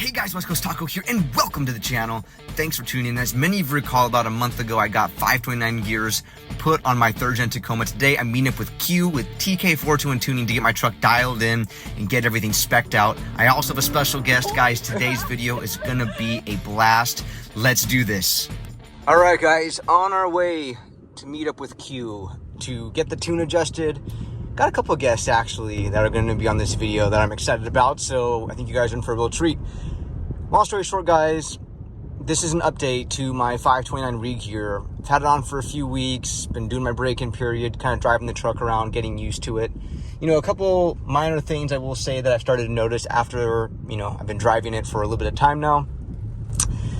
Hey guys, West Coast Taco here, and welcome to the channel. Thanks for tuning in. As many of you recall, about a month ago, I got 529 gears put on my 3rd gen Tacoma. Today, I'm meeting up with Q with TK421 Tuning to get my truck dialed in and get everything spec'd out. I also have a special guest, guys. Today's video is gonna be a blast. Let's do this. All right, guys, on our way to meet up with Q to get the tune adjusted. Got a couple of guests actually that are going to be on this video that I'm excited about, so I think you guys are in for a real treat. Long story short, guys, this is an update to my 529 regear. I've had it on for a few weeks, been doing my break-in period, kind of driving the truck around, getting used to it. You know, a couple minor things I will say that I've started to notice after, I've been driving it for a little bit of time now,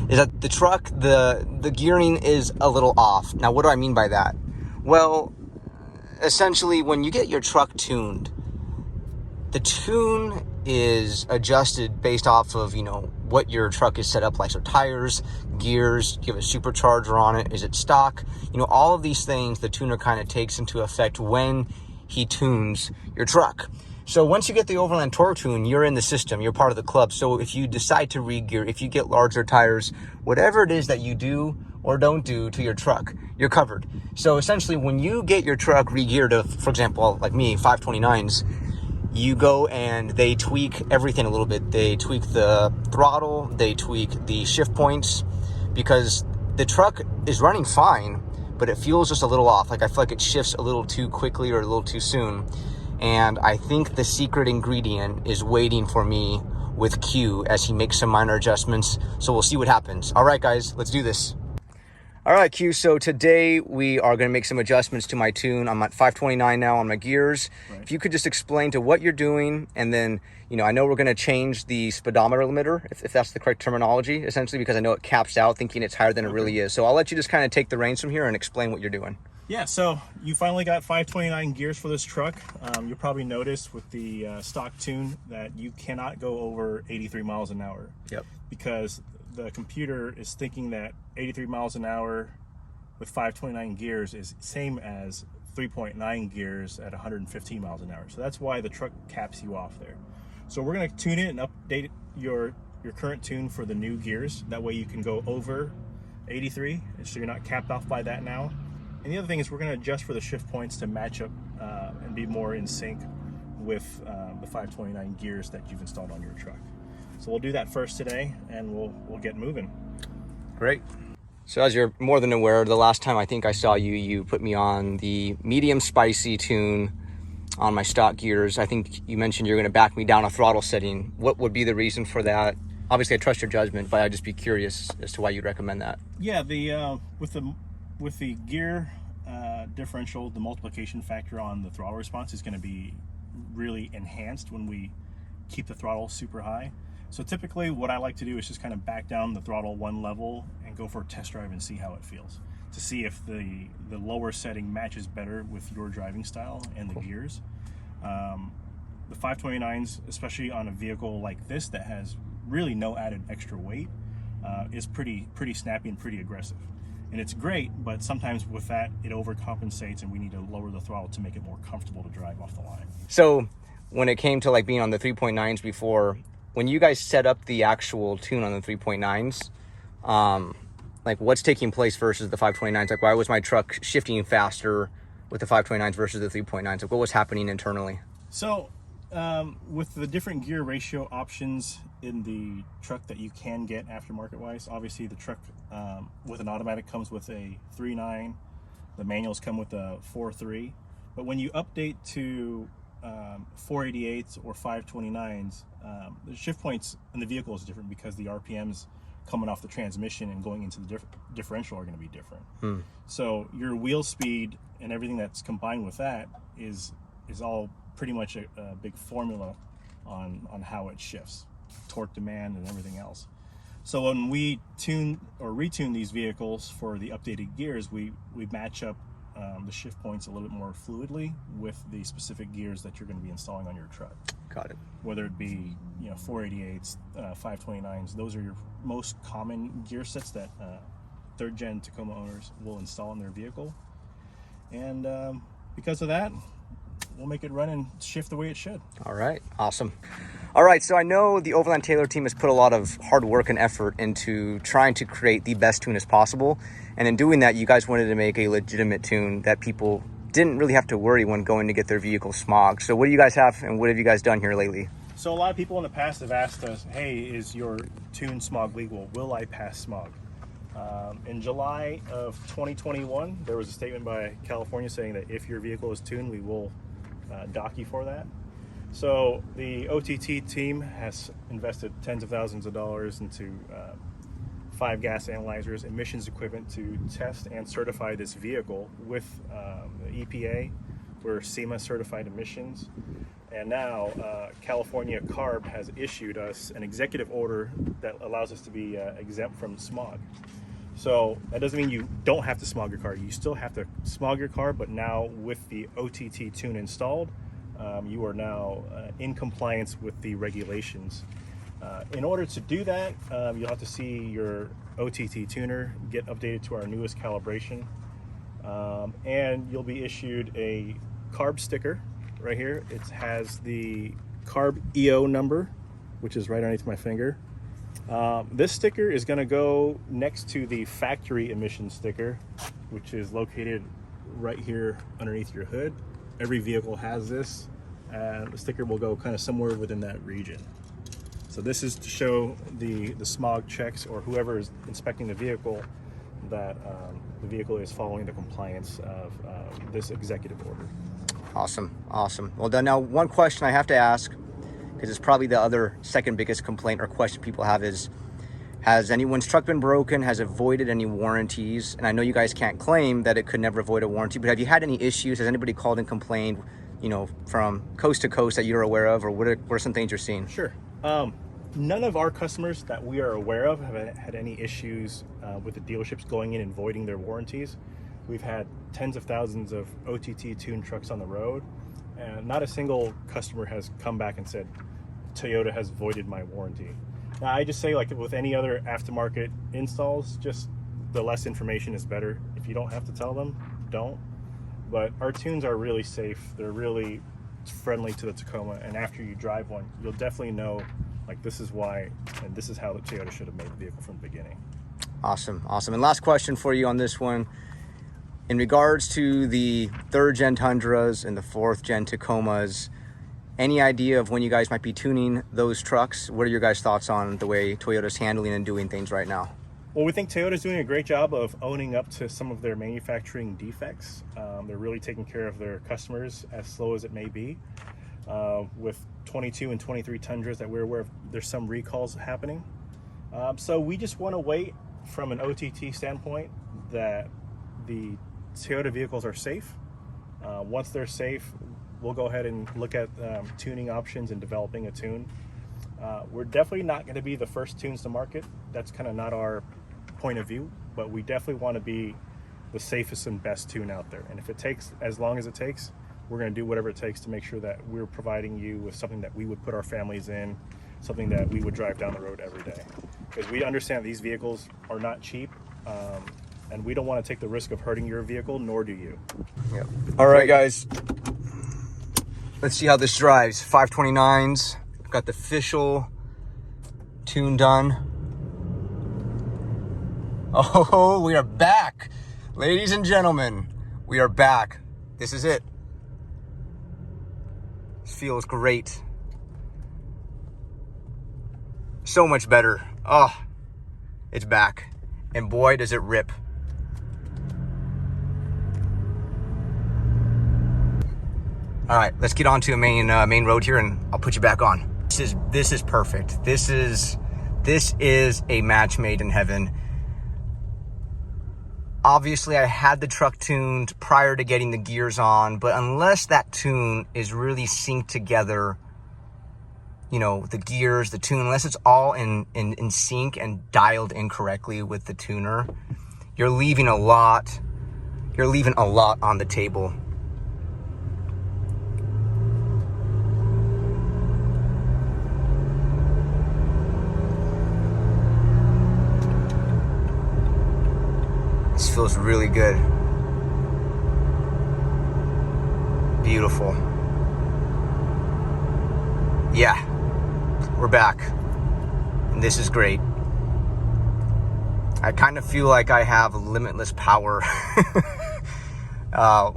is that the truck, the gearing is a little off. Now, what do I mean by that? Well, essentially, when you get your truck tuned, the tune is adjusted based off of, what your truck is set up like. So tires, gears, do you have a supercharger on it? Is it stock? All of these things the tuner kind of takes into effect when he tunes your truck. So once you get the Overland Torque Tune, you're in the system, you're part of the club. So if you decide to regear, if you get larger tires, whatever it is that you do or don't do to your truck, you're covered. So essentially, when you get your truck regeared to, for example, like me, 529s, you go and they tweak everything a little bit. They tweak the throttle, they tweak the shift points, because the truck is running fine, but it feels just a little off. Like I feel like it shifts a little too quickly or a little too soon. And I think the secret ingredient is waiting for me with Q as he makes some minor adjustments. So we'll see what happens. All right, guys, let's do this. All right, Q, so today we are going to make some adjustments to my tune. I'm at 529 now on my gears. Right. If you could just explain to what you're doing, and then, I know we're going to change the speedometer limiter, if that's the correct terminology, essentially, because I know it caps out thinking it's higher than it really is. So I'll let you just kind of take the reins from here and explain what you're doing. Yeah, so you finally got 529 gears for this truck. You'll probably notice with the stock tune that you cannot go over 83 miles an hour. Yep. Because the computer is thinking that 83 miles an hour with 529 gears is same as 3.9 gears at 115 miles an hour. So that's why the truck caps you off there. So we're going to tune it and update your current tune for the new gears. That way you can go over 83, so you're not capped off by that now. And the other thing is we're going to adjust for the shift points to match up and be more in sync with the 529 gears that you've installed on your truck. So we'll do that first today, and we'll get moving. Great. So as you're more than aware, the last time I think I saw you, you put me on the medium spicy tune on my stock gears. I think you mentioned you're going to back me down a throttle setting. What would be the reason for that? Obviously, I trust your judgment, but I'd just be curious as to why you'd recommend that. Yeah, with the gear differential, the multiplication factor on the throttle response is going to be really enhanced when we keep the throttle super high. So typically what I like to do is just kind of back down the throttle one level and go for a test drive and see how it feels, to see if the lower setting matches better with your driving style and the gears. The 529s, especially on a vehicle like this that has really no added extra weight, is pretty snappy and pretty aggressive. And it's great, but sometimes with that, it overcompensates and we need to lower the throttle to make it more comfortable to drive off the line. So when it came to like being on the 3.9s before, when you guys set up the actual tune on the 3.9s, like what's taking place versus the 529s? Like why was my truck shifting faster with the 529s versus the 3.9s? Like what was happening internally? So with the different gear ratio options in the truck that you can get aftermarket wise, obviously the truck with an automatic comes with a 3.9, the manuals come with a 4.3, but when you update to 488s or 529s, the shift points in the vehicle is different because the RPMs coming off the transmission and going into the differential are going to be different. So your wheel speed and everything that's combined with that is all pretty much a big formula on how it shifts, torque demand and everything else. So when we tune or retune these vehicles for the updated gears, we match up the shift points a little bit more fluidly with the specific gears that you're going to be installing on your truck. Got it. Whether it be 488s, 529s, those are your most common gear sets that 3rd gen Tacoma owners will install in their vehicle. And because of that, we'll make it run and shift the way it should. All right, awesome. All right, so I know the Overland Taylor team has put a lot of hard work and effort into trying to create the best tune as possible. And in doing that, you guys wanted to make a legitimate tune that people didn't really have to worry when going to get their vehicle smogged. So what do you guys have and what have you guys done here lately? So a lot of people in the past have asked us, hey, is your tune smog legal? Will I pass smog? In July of 2021, there was a statement by California saying that if your vehicle is tuned, we will dock you for that. So the OTT team has invested tens of thousands of dollars into 5 gas analyzers, emissions equipment to test and certify this vehicle with the EPA. We're SEMA certified emissions. And now California CARB has issued us an executive order that allows us to be exempt from smog. So that doesn't mean you don't have to smog your car. You still have to smog your car, but now with the OTT tune installed, you are now in compliance with the regulations. In order to do that, you'll have to see your OTT tuner get updated to our newest calibration. And you'll be issued a CARB sticker right here. It has the CARB EO number, which is right underneath my finger. This sticker is going to go next to the factory emission sticker, which is located right here underneath your hood. Every vehicle has this, and the sticker will go kind of somewhere within that region. So this is to show the smog checks, or whoever is inspecting the vehicle, that the vehicle is following the compliance of this executive order. Awesome, awesome. Well done. Now, one question I have to ask, because it's probably the other second biggest complaint or question people have, is has anyone's truck been broken? Has it voided any warranties? And I know you guys can't claim that it could never void a warranty, but have you had any issues? Has anybody called and complained, you know, from coast to coast that you're aware of, or what are some things you're seeing? Sure. None of our customers that we are aware of have had any issues with the dealerships going in and voiding their warranties. We've had tens of thousands of OTT tuned trucks on the road, and not a single customer has come back and said, Toyota has voided my warranty. Now, I just say, like with any other aftermarket installs, just the less information is better. If you don't have to tell them, don't. But our tunes are really safe. They're really friendly to the Tacoma, and after you drive one, you'll definitely know, like, this is why, and this is how the Toyota should have made the vehicle from the beginning. Awesome, awesome. And last question for you on this one. In regards to the 3rd gen Tundras and the 4th gen Tacomas, any idea of when you guys might be tuning those trucks? What are your guys' thoughts on the way Toyota's handling and doing things right now? Well, we think Toyota's doing a great job of owning up to some of their manufacturing defects. They're really taking care of their customers, as slow as it may be. With 22 and 23 Tundras that we're aware of, there's some recalls happening. So we just want to wait from an OTT standpoint that the Toyota vehicles are safe. Once they're safe, we'll go ahead and look at tuning options and developing a tune. We're definitely not going to be the first tunes to market. That's kind of not our point of view, but we definitely want to be the safest and best tune out there. And if it takes as long as it takes, we're going to do whatever it takes to make sure that we're providing you with something that we would put our families in, something that we would drive down the road every day. Because we understand these vehicles are not cheap, and we don't want to take the risk of hurting your vehicle, nor do you. Yep. All right, guys. Let's see how this drives. 529s. Got the official tune done. Oh, we are back. Ladies and gentlemen, we are back. This is it. This feels great. So much better. Oh, it's back. And boy, does it rip. All right, let's get on to a main road here, and I'll put you back on. This is perfect. This is a match made in heaven. Obviously, I had the truck tuned prior to getting the gears on, but unless that tune is really synced together, you know, the gears, the tune, unless it's all in sync and dialed in correctly with the tuner, you're leaving a lot on the table. This feels really good. Beautiful. Yeah. we're back, and this is great. I kind of feel like I have limitless power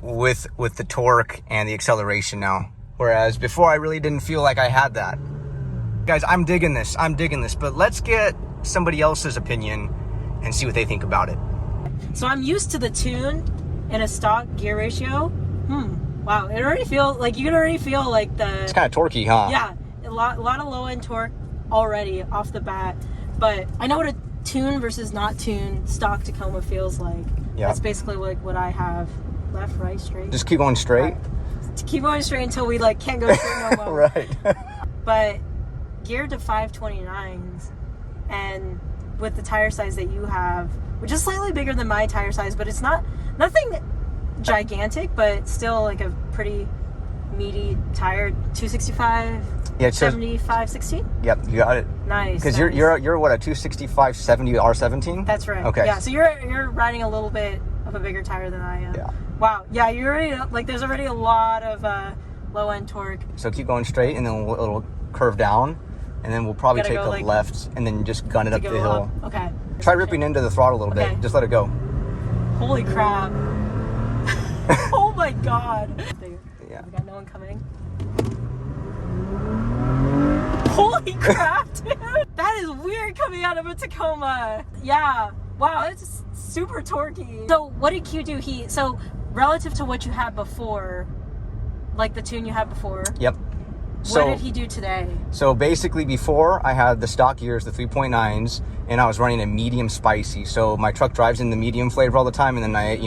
with the torque and the acceleration now, whereas before I really didn't feel like I had that. Guys, I'm digging this, but let's get somebody else's opinion and see what they think about it. So I'm used to the tune in a stock gear ratio. Wow, it already feels like, you can already feel like the... It's kind of torquey, huh? Yeah, a lot of low end torque already off the bat. But I know what a tune versus not tune stock Tacoma feels like. Yeah. That's basically like what I have. Left, right, straight. Just keep going straight? Right. To keep going straight until we like can't go straight no more. Right. But geared to 529s, and with the tire size that you have, which is slightly bigger than my tire size, but it's nothing gigantic, but still like a pretty meaty tire. 265, yeah, it says 75, 16. Yep, you got it. Nice. Because you're what, a 265 70 R17? That's right. Okay. Yeah, so you're riding a little bit of a bigger tire than I am. Yeah. Wow. Yeah, you're already like, there's already a lot of low end torque. So keep going straight, and then it'll curve down, and then we'll probably take a like, left, and then just gun it up the hill. Up. Okay. Try ripping into the throttle a little bit. Just let it go. Holy crap. Oh my god. Yeah. We got no one coming. Holy crap, dude. That is weird coming out of a Tacoma. Yeah. Wow, it's super torquey. So what did Q do? So relative to what you had before, like the tune you had before. Yep. What did he do today? So basically, before I had the stock gears, the 3.9s, and I was running a medium spicy. So my truck drives in the medium flavor all the time, and then I,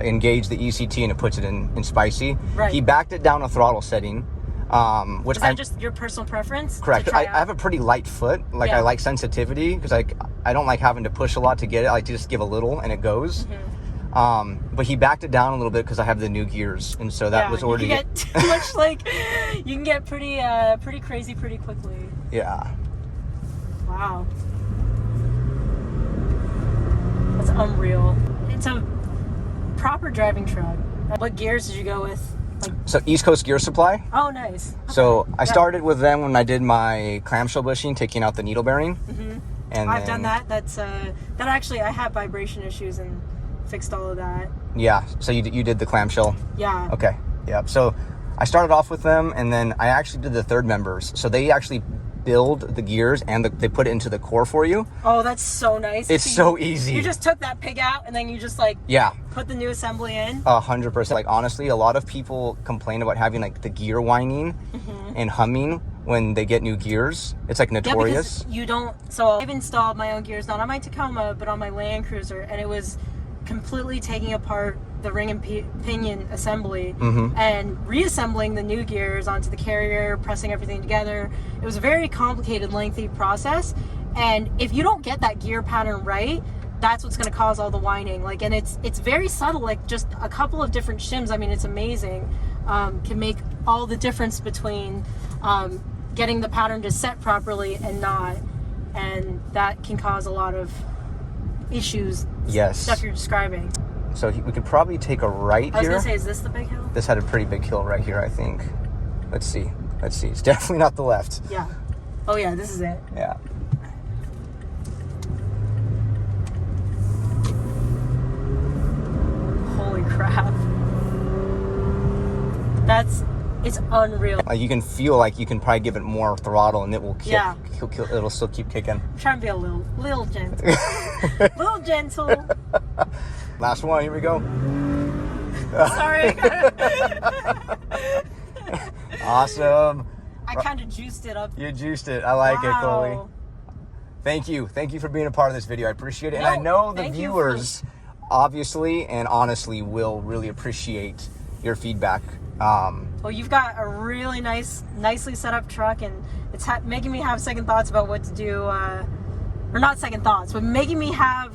engage the ECT and it puts it in spicy. Right. He backed it down a throttle setting, which is that just your personal preference? Correct. I have a pretty light foot. Like, I like sensitivity, because I don't like having to push a lot to get it. I like to just give a little and it goes. But he backed it down a little bit because I have the new gears, and so that was already... You can get too much, like, you can get pretty crazy pretty quickly. Yeah. Wow. That's unreal. It's a proper driving truck. What gears did you go with? So East Coast Gear Supply. Oh, nice. Okay. So I started with them when I did my clamshell bushing, taking out the needle bearing. And I've done that. That's that actually, I have vibration issues and fixed all of that. Yeah. So you did the clamshell. Yeah. Okay. Yep. So I started off with them, and then I actually did the third members. So they actually build the gears, and they put it into the core for you. Oh, that's so nice. It's so easy. You just took that pig out, and then you just like put the new assembly in. 100%. Like, honestly, a lot of people complain about having like the gear whining and humming when they get new gears. It's like notorious. Yeah, because you don't. So I've installed my own gears, not on my Tacoma, but on my Land Cruiser, and it was completely taking apart the ring and pinion assembly and reassembling the new gears onto the carrier, pressing everything together. It was a very complicated, lengthy process, and if you don't get that gear pattern right, that's what's going to cause all the whining. Like, and it's very subtle. Like, just a couple of different shims, I mean, it's amazing, can make all the difference between getting the pattern to set properly and not, and that can cause a lot of issues. Stuff you're describing. So we could probably take a right here. I was gonna say, is this the big hill? This had a pretty big hill right here, I think. Let's see. It's definitely not the left. Yeah. Oh yeah, this is it. Yeah. Holy crap. It's unreal. Like, you can feel like you can probably give it more throttle and it will kick. Yeah. It'll still keep kicking. I'm trying to be a little gentle. Little gentle. Last one, here we go. Sorry. Awesome. I kind of juiced it up. You juiced it. I like it, Chloe. Thank you. Thank you for being a part of this video. I appreciate it. And I know the viewers obviously and honestly will really appreciate your feedback. Well, you've got a really nicely set up truck, and it's making me have second thoughts about what to do, or not second thoughts, but making me have,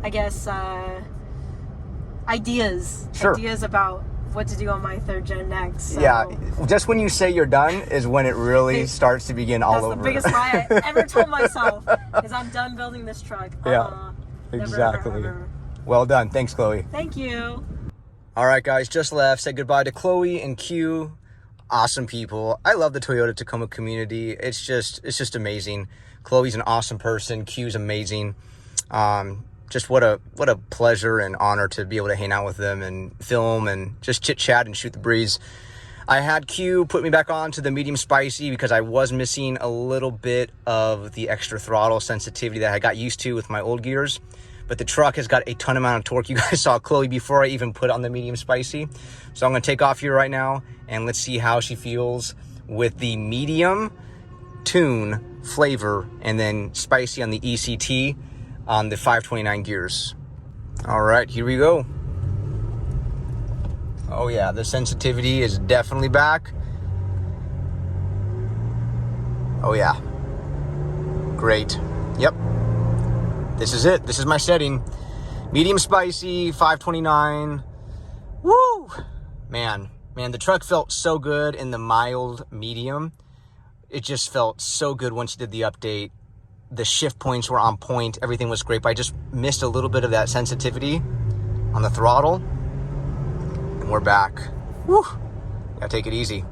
I guess, ideas about what to do on my third gen next. So. Yeah, just when you say you're done is when it really starts to begin all over. That's the biggest lie I ever told myself, is I'm done building this truck. Yeah, exactly. Never, ever. Well done. Thanks, Chloe. Thank you. All right, guys, just left. Say goodbye to Chloe and Q. awesome people. I love the Toyota Tacoma community. It's just amazing. Chloe's an awesome person. Q's amazing. Just what a pleasure and honor to be able to hang out with them and film and just chit chat and shoot the breeze. I had Q put me back on to the medium spicy because I was missing a little bit of the extra throttle sensitivity that I got used to with my old gears. But the truck has got a ton amount of torque. You guys saw Chloe before I even put on the medium spicy. So I'm gonna take off here right now and let's see how she feels with the medium tune flavor and then spicy on the ECT on the 529 gears. All right, here we go. Oh yeah, the sensitivity is definitely back. Oh yeah, great. Yep, this is it. This is my setting. Medium spicy, 529. Woo! Man, the truck felt so good in the mild medium. It just felt so good once you did the update. The shift points were on point. Everything was great, but I just missed a little bit of that sensitivity on the throttle. And we're back. Woo! Gotta take it easy.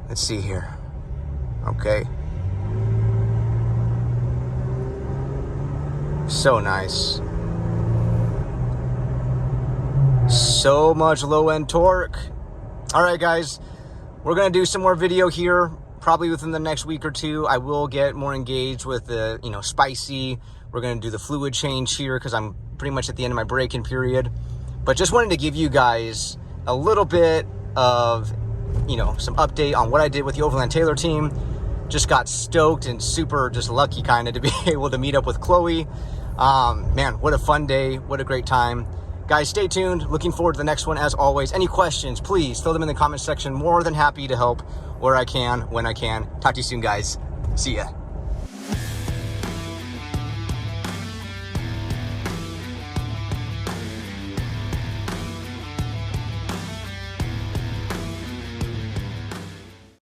Let's see here. Okay. So nice. So much low-end torque. All right, guys. We're gonna do some more video here. Probably within the next week or two. I will get more engaged with the, spicy. We're gonna do the fluid change here because I'm pretty much at the end of my break-in period. But just wanted to give you guys a little bit of, some update on what I did with the Overland Taylor team. Just got stoked and super just lucky kind of to be able to meet up with Chloe. Man, what a fun day. What a great time. Guys, stay tuned. Looking forward to the next one as always. Any questions, please throw them in the comment section. More than happy to help where I can, when I can. Talk to you soon, guys. See ya.